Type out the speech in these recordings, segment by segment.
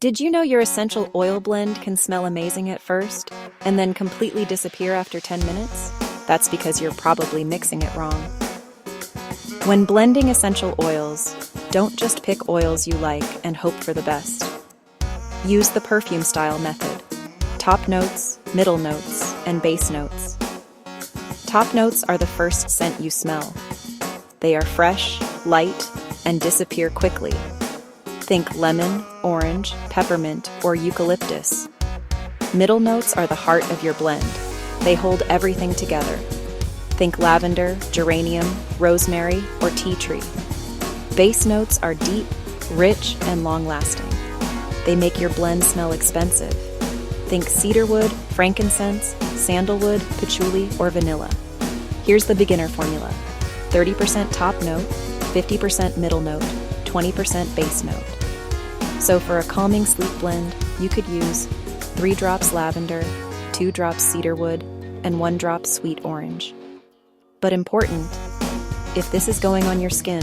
Did you know your essential oil blend can smell amazing at first, and then completely disappear after 10 minutes? That's because you're probably mixing it wrong. When blending essential oils, don't just pick oils you like and hope for the best. Use the perfume-style method. Top notes, middle notes, and base notes. Top notes are the first scent you smell. They are fresh, light, and disappear quickly. Think lemon, orange, peppermint, or eucalyptus. Middle notes are the heart of your blend. They hold everything together. Think lavender, geranium, rosemary, or tea tree. Base notes are deep, rich, and long-lasting. They make your blend smell expensive. Think cedarwood, frankincense, sandalwood, patchouli, or vanilla. Here's the beginner formula. 30% top note, 50% middle note, 20% base note. So for a calming sleep blend, you could use 3 drops lavender, 2 drops cedarwood, and 1 drop sweet orange. But important, if this is going on your skin,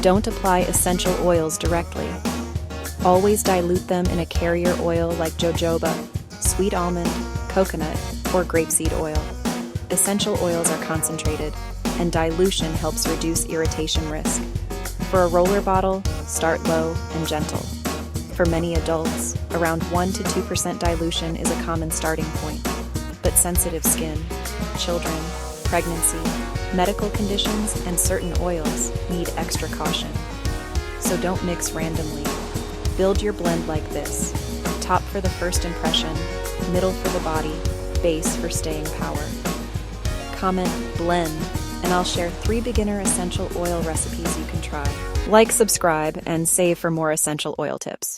don't apply essential oils directly. Always dilute them in a carrier oil like jojoba, sweet almond, coconut, or grapeseed oil. Essential oils are concentrated, and dilution helps reduce irritation risk. For a roller bottle, start low and gentle. For many adults, around 1 to 2% dilution is a common starting point. But sensitive skin, children, pregnancy, medical conditions, and certain oils need extra caution. So don't mix randomly. Build your blend like this. Top for the first impression, middle for the body, base for staying power. Comment blend, and I'll share 3 beginner essential oil recipes you can try. Like, subscribe, and save for more essential oil tips.